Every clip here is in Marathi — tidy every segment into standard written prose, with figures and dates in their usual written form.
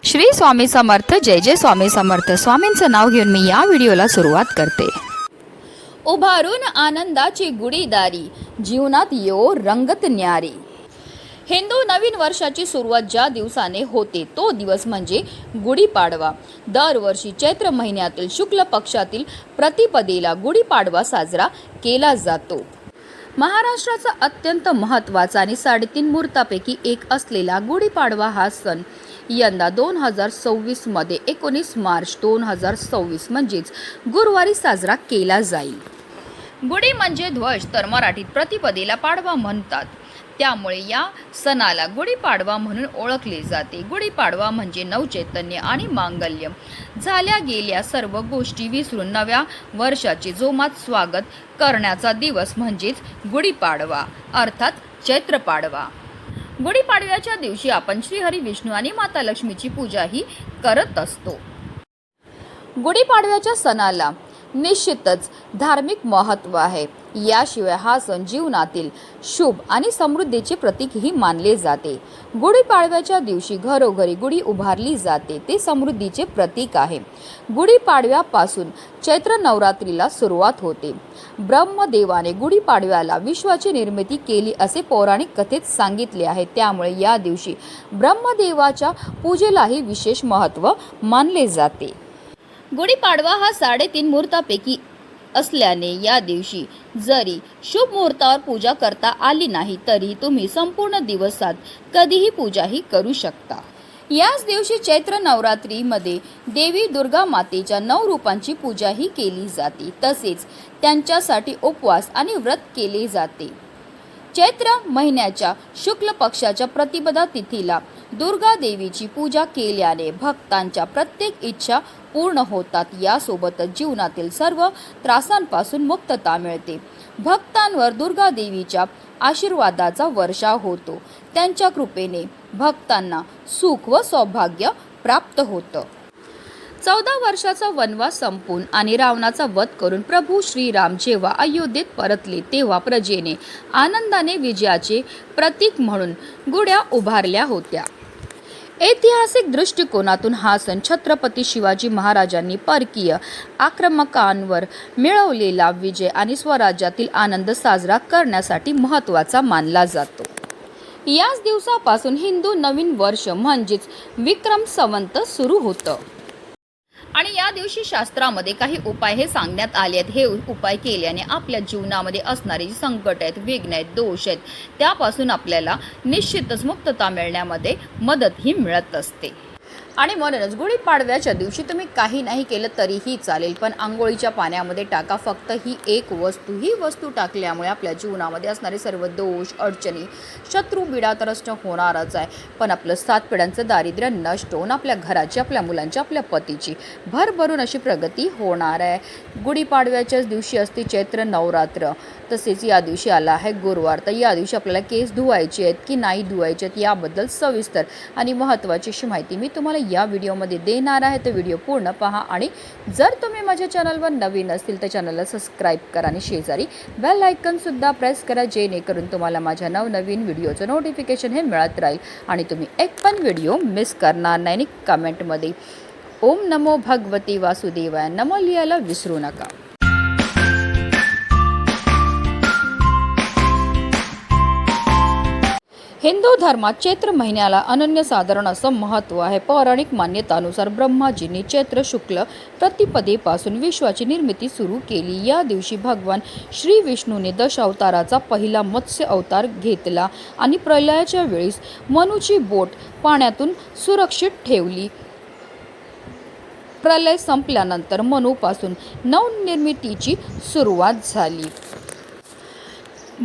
श्री स्वामी समर्थ. जय जय स्वामी समर्थ. स्वामींचं नाव घेऊन मी या व्हिडिओला सुरुवात करते. उभारून आनंदाची गुढीदारी, जीवनात यो रंगत न्यारी. हिंदू नवीन वर्षाची सुरुवात ज्या दिवसाने होते तो दिवस म्हणजे गुढीपाडवा. दरवर्षी चैत्र महिन्यातील शुक्ल पक्षातील प्रतिपदेला गुढीपाडवा साजरा केला जातो. महाराष्ट्राचा अत्यंत महत्त्वाचा आणि 3.5 मुहूर्तापैकी एक असलेला गुढीपाडवा हा सण यंदा 2026 मध्ये 19 मार्च 2026 म्हणजेच गुरुवारी साजरा केला जाईल. गुढी म्हणजे ध्वज, तर मराठीत प्रतिपदेला पाडवा म्हणतात. त्यामुळे या सणाला गुढीपाडवा म्हणून ओळखले जाते. गुढीपाडवा म्हणजे नवचैतन्य आणि मांगल्य, झाल्या गेल्या सर्व गोष्टी विसरून नव्या वर्षाचे जोमात स्वागत करण्याचा दिवस म्हणजेच गुढीपाडवा अर्थात चैत्र पाडवा. गुढीपाडव्याच्या दिवशी आपण श्रीहरी विष्णू आणि माता लक्ष्मीची पूजाही करत असतो. गुढीपाडव्याच्या सणाला निश्चितच धार्मिक महत्त्व आहे. याशिवाय हा सण जीवनातील शुभ आणि समृद्धीचे प्रतीकही मानले जाते. गुढीपाडव्याच्या दिवशी घरोघरी गुढी उभारली जाते, ते समृद्धीचे प्रतीक आहे. गुढीपाडव्यापासून चैत्र नवरात्रीला सुरुवात होते. ब्रह्मदेवाने गुढीपाडव्याला विश्वाची निर्मिती केली असे पौराणिक कथेत सांगितले आहे. त्यामुळे या दिवशी ब्रह्मदेवाच्या पूजेलाही विशेष महत्त्व मानले जाते. गुढीपाडवा हा 3.5 मुहूर्तापैकी असल्याने या दिवशी जरी शुभ मुहूर्तावर पूजा करता आली नाही तरी तुम्ही संपूर्ण दिवसात कधीही पूजाही करू शकता. याच दिवशी चैत्र नवरात्रीमध्ये देवी दुर्गा मातेच्या 9 रूपांची पूजाही केली जाते. तसेच त्यांच्यासाठी उपवास आणि व्रत केले जाते. चैत्र महिन्याच्या शुक्ल पक्षाच्या प्रतिपदा तिथीला दुर्गा देवीची पूजा केल्याने भक्तांच्या प्रत्येक इच्छा पूर्ण होतात. यासोबतच जीवनातील सर्व त्रासांपासून मुक्तता मिळते. भक्तांवर दुर्गा देवीच्या आशीर्वादाचा वर्षाव होतो. त्यांच्या कृपेने भक्तांना सुख व सौभाग्य प्राप्त होतं. 14 वर्षाचा वनवास संपून आणि रावणाचा वध करून प्रभू श्रीराम जेव्हा अयोध्येत परतले तेव्हा प्रजेने आनंदाने विजयाचे प्रतीक म्हणून गुढ्या उभारल्या होत्या. ऐतिहासिक दृष्टिकोनातून हा सण छत्रपती शिवाजी महाराजांनी परकीय आक्रमकांवर मिळवलेला विजय आणि स्वराज्यातील आनंद साजरा करण्यासाठी महत्त्वाचा मानला जातो. याच दिवसापासून हिंदू नवीन वर्ष म्हणजेच विक्रम संवत सुरू होतं. आणि या दिवशी शास्त्रामध्ये काही उपाय हे सांगण्यात आले आहेत. हे उपाय केल्याने आपल्या जीवनामध्ये असणारे जे संकट आहेत, विघ्न आहेत, दोष आहेत, त्यापासून आपल्याला निश्चितच मुक्तता मिळण्यामध्ये मदतही मिळत असते. आणि म्हणूनच गुढीपाडव्याच्या दिवशी तुम्ही काही नाही केलं तरीही चालेल, पण आंघोळीच्या पाण्यामध्ये टाका फक्त ही एक वस्तू. ही वस्तू टाकल्यामुळे आपल्या जीवनामध्ये असणारे सर्व दोष, अडचणी, शत्रू बिडा तर नष्ट होणारच आहे, पण आपलं 7 पिढ्यांचं दारिद्र्य नष्ट होऊन आपल्या घराची, आपल्या मुलांची, आपल्या पतीची भरभरून अशी प्रगती होणार आहे. गुढीपाडव्याच्याच दिवशी असते चैत्र नवरात्र. तसेच या दिवशी आला आहे गुरुवार. तर या दिवशी आपल्याला केस धुवायचे आहेत की नाही धुवायचे आहेत याबद्दल सविस्तर आणि महत्त्वाची अशी माहिती मी तुम्हाला या व्हिडिओमध्ये देणार आहे. तर व्हिडिओ पूर्ण पहा. आणि जर तुम्ही माझ्या चॅनलवर नवीन असतील तर चॅनलला सबस्क्राईब करा आणि शेजारी बेल आयकॉनसुद्धा प्रेस करा, जेणेकरून तुम्हाला माझ्या नवनवीन व्हिडिओचं नोटिफिकेशन हे मिळत राहील आणि तुम्ही एक पण व्हिडिओ मिस करणार नाही. आणि कमेंटमध्ये ओम नमो भगवती वासुदेवाय नमो लिहायला विसरू नका. हिंदू धर्मात चैत्र महिन्याला अनन्यसाधारण असं महत्त्व आहे. पौराणिक मान्यतानुसार ब्रह्माजींनी चैत्र शुक्ल प्रतिपदेपासून विश्वाची निर्मिती सुरू केली. या दिवशी भगवान श्री विष्णूने दशावताराचा पहिला मत्स्य अवतार घेतला आणि प्रलयाच्या वेळेस मनूची बोट पाण्यातून सुरक्षित ठेवली. प्रलय संपल्यानंतर मनूपासून नवनिर्मितीची सुरुवात झाली.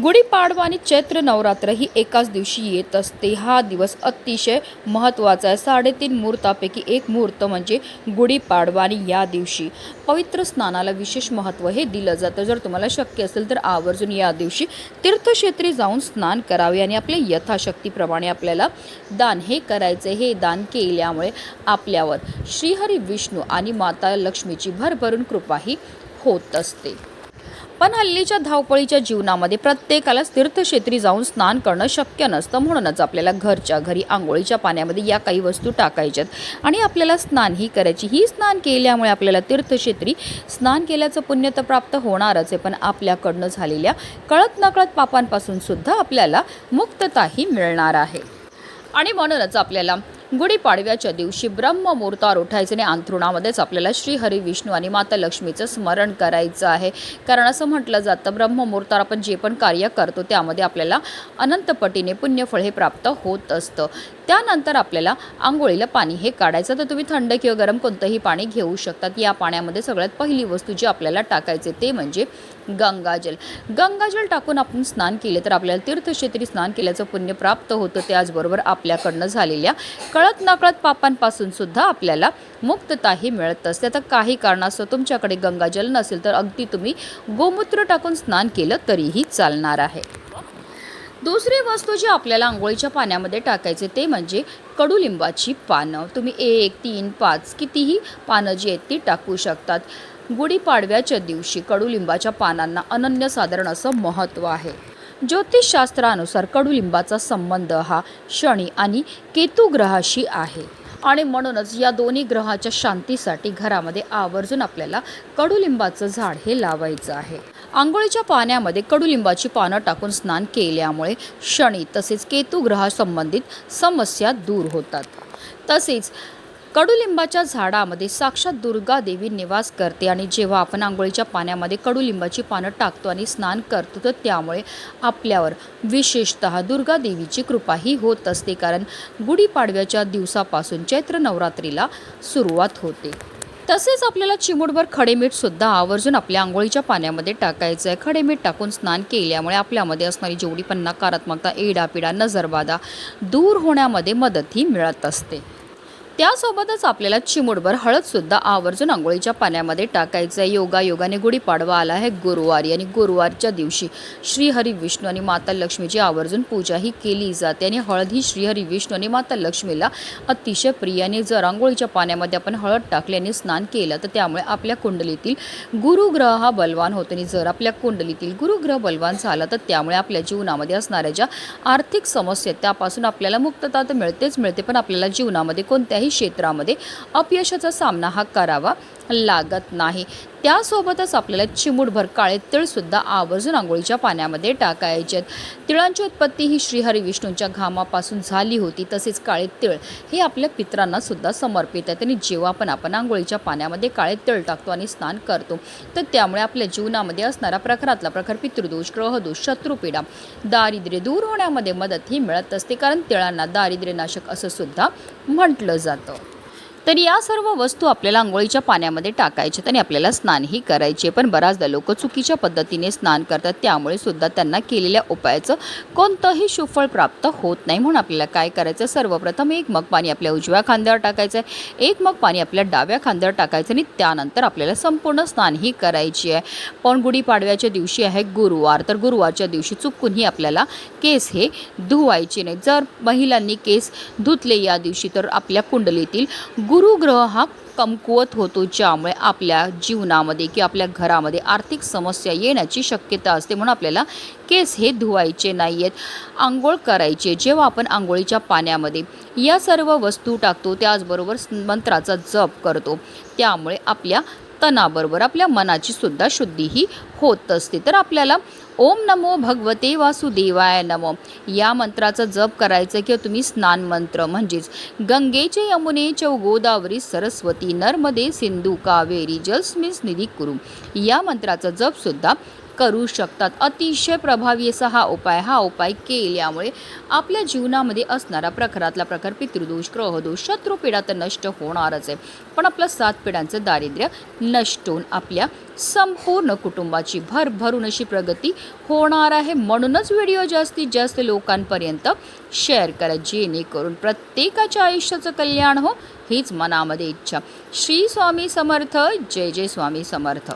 गुढीपाडवा आणि चैत्र नवरात्र ही एकाच दिवशी येत असते. हा दिवस अतिशय महत्त्वाचा आहे. 3.5 मुहूर्तापैकी एक मुहूर्त म्हणजे गुढीपाडवा आणि या दिवशी पवित्र स्नानाला विशेष महत्त्व हे दिलं जातं. जर तुम्हाला शक्य असेल तर आवर्जून या दिवशी तीर्थक्षेत्री जाऊन स्नान करावे आणि आपल्या यथाशक्तीप्रमाणे आपल्याला दान हे करायचे. हे दान केल्यामुळे आपल्यावर श्रीहरी विष्णू आणि माता लक्ष्मीची भरभरून कृपाही होत असते. पण हल्लीच्या धावपळीच्या जीवनामध्ये प्रत्येकालाच तीर्थक्षेत्री जाऊन स्नान करणं शक्य नसतं. म्हणूनच आपल्याला घरच्या घरी आंघोळीच्या पाण्यामध्ये या काही वस्तू टाकायच्यात आणि आपल्याला स्नानही करायची. ही स्नान केल्यामुळे आपल्याला तीर्थक्षेत्री स्नान केल्याचं पुण्य तर प्राप्त होणारच आहे, पण आपल्याकडनं झालेल्या कळत नकळत पापांपासून सुद्धा आपल्याला मुक्तताही मिळणार आहे. आणि म्हणूनच आपल्याला गुढीपाडव्याच्या दिवशी ब्रह्ममुहूर्तावर उठायचं आणि अंथरुणामध्येच आपल्याला श्री हरी विष्णू आणि माता लक्ष्मीचं स्मरण करायचं आहे. कारण असं म्हटलं जातं, ब्रह्ममुहूर्तावर आपण जे पण कार्य करतो त्यामध्ये आपल्याला अनंतपटीने पुण्यफळ हे प्राप्त होत असतं. त्यानंतर आपल्याला आंघोळीला पाणी हे काढायचं. तर तुम्ही थंड किंवा गरम कोणतंही पाणी घेऊ शकतात. या पाण्यामध्ये सगळ्यात पहिली वस्तू जी आपल्याला टाकायचे ते म्हणजे गंगाजल. गंगाजल टाकून आपण स्नान केले तर आपल्याला तीर्थक्षेत्री स्नान केल्याचं पुण्य प्राप्त होतं. त्याचबरोबर आपल्याकडनं झालेल्या कळत नकळत पापांपासून सुद्धा आपल्याला मुक्तताही मिळत असते. तर काही कारणास्तव तुमच्याकडे गंगाजल नसेल तर अगदी तुम्ही गोमूत्र टाकून स्नान केलं तरीही चालणार आहे. दुसरी वस्तू जी आपल्याला आंघोळीच्या पाण्यामध्ये टाकायचे ते म्हणजे कडुलिंबाची पानं. तुम्ही 1, 3, 5 कितीही पानं जी आहेत ती टाकू शकतात. गुढीपाडव्याच्या दिवशी कडुलिंबाच्या पानांना अनन्यसाधारण असं महत्त्व आहे. ज्योतिषशास्त्रानुसार कडुलिंबाचा संबंध हा शनी आणि केतू ग्रहाशी आहे आणि म्हणूनच या दोन्ही ग्रहाच्या शांतीसाठी घरामध्ये आवर्जून आपल्याला कडुलिंबाचं झाड हे लावायचं आहे. आंघोळीच्या पाण्यामध्ये कडुलिंबाची पानं टाकून स्नान केल्यामुळे शनी तसेच केतू ग्रहासंबंधित समस्या दूर होतात. तसेच कडुलिंबाच्या झाडामध्ये साक्षात दुर्गा देवी निवास करते आणि जेव्हा आपण आंघोळीच्या पाण्यामध्ये कडुलिंबाची पानं टाकतो आणि स्नान करतो तर त्यामुळे आपल्यावर विशेषतः दुर्गा देवीची कृपाही होत असते. कारण गुढीपाडव्याच्या दिवसापासून चैत्र नवरात्रीला सुरुवात होते. तसेच आपल्याला चिमूटभर खडेमीठसुद्धा आवर्जून आपल्या आंघोळीच्या पाण्यामध्ये टाकायचं आहे. खडेमीठ टाकून स्नान केल्यामुळे आपल्यामध्ये असणारी जेवढी पण नकारात्मकता, एडापिडा, नजरबाधा दूर होण्यामध्ये मदतही मिळत असते. त्यासोबतच आपल्याला चिमूटभर हळदसुद्धा आवर्जून आंघोळीच्या पाण्यामध्ये टाकायचं आहे. योगायोगाने गुढीपाडवा आला आहे गुरुवारी आणि गुरुवारच्या दिवशी श्रीहरी विष्णू आणि माता लक्ष्मीची आवर्जून पूजाही केली जाते आणि हळद ही श्रीहरी विष्णू आणि माता लक्ष्मीला अतिशय प्रिय. आणि जर आंघोळीच्या पाण्यामध्ये आपण हळद टाकल्याने स्नान केलं तर त्यामुळे आपल्या कुंडलीतील गुरुग्रह हा बलवान होतो आणि जर आपल्या कुंडलीतील गुरुग्रह बलवान झाला तर त्यामुळे आपल्या जीवनामध्ये असणाऱ्या ज्या आर्थिक समस्या त्यापासून आपल्याला मुक्तता तर मिळतेच मिळते, पण आपल्याला जीवनामध्ये कोणत्याही क्षेत्रामध्ये अपयशाचा सामना हा करावा लागत नाही. त्यासोबतच आपल्याला चिमूटभर काळे तिळसुद्धा आवर्जून आंघोळीच्या पाण्यामध्ये टाकायचे. तिळांची उत्पत्ती ही श्रीहरी विष्णूंच्या घामापासून झाली होती. तसेच काळे तिळ हे आपल्या पितरांना सुद्धा समर्पित आहेत आणि जेव्हा पण आपण आंघोळीच्या पाण्यामध्ये काळे तिळ टाकतो आणि स्नान करतो तर त्यामुळे आपल्या जीवनामध्ये असणारा प्रखरातला प्रखर पितृदोष, ग्रहदोष, शत्रुपीडा, दारिद्र्य दूर होण्यामध्ये मदतही मिळत असते. कारण तिळांना दारिद्र्यनाशक असं सुद्धा म्हटलं जातं. तर या सर्व वस्तू आपल्याला आंघोळीच्या पाण्यामध्ये टाकायच्यात आणि आपल्याला स्नानही करायचे. पण बऱ्याचदा लोक चुकीच्या पद्धतीने स्नान करतात, त्यामुळे सुद्धा त्यांना केलेल्या उपायाचं कोणतंही सुफळ प्राप्त होत नाही. म्हणून आपल्याला काय करायचं, सर्वप्रथम 1 मग पाणी आपल्या उजव्या खांद्यावर टाकायचं आहे, 1 मग पाणी आपल्या डाव्या खांद्यावर टाकायचं आणि त्यानंतर आपल्याला संपूर्ण स्नानही करायची आहे. पण गुढीपाडव्याच्या दिवशी आहे गुरुवार, तर गुरुवारच्या दिवशी चुकूनही आपल्याला केस हे धुवायचे नाही. जर महिलांनी केस धुतले या दिवशी तर आपल्या कुंडलीतील गुरुग्रह हा कमकुवत होतो, ज्यामुळे आपल्या जीवनामध्ये किंवा आपल्या घरामध्ये आर्थिक समस्या येण्याची शक्यता असते. म्हणून आपल्याला केस हे धुवायचे नाही आहेत, आंघोळ करायचे. जेव्हा आपण आंघोळीच्या पाण्यामध्ये या सर्व वस्तू टाकतो त्याचबरोबर मंत्राचा जप करतो त्यामुळे आपल्या तनाबरोबर आपल्या मनाची सुद्धा शुद्धीही होत असते. तर आपल्याला ओम नमो भगवते वासुदेवाय नमो या मंत्राचा जप करायचं किंवा तुम्ही स्नान मंत्र म्हणजेच गंगेचे यमुने चौ गोदावरी सरस्वती नर्मदे सिंधू कावेरी जलस्मिन् निधी कुरु या मंत्राचा जपसुद्धा करू शकतात. अतिशय प्रभावी असा हा उपाय केल्यामुळे आपल्या जीवनामध्ये असणारा प्रखरातला प्रखर पितृदोष, ग्रहदोष, शत्रुपीडा तर नष्ट होणारच आहे, पण आपलं 7 पिढ्यांचं दारिद्र्य नष्ट होऊन आपल्या संपूर्ण कुटुंबाची भरभरून अशी प्रगती होणार आहे. म्हणूनच व्हिडिओ जास्तीत जास्त लोकांपर्यंत शेअर करा, जेणेकरून प्रत्येकाच्या आयुष्याचं कल्याण हो हीच मनामध्ये इच्छा. श्री स्वामी समर्थ. जय जय स्वामी समर्थ.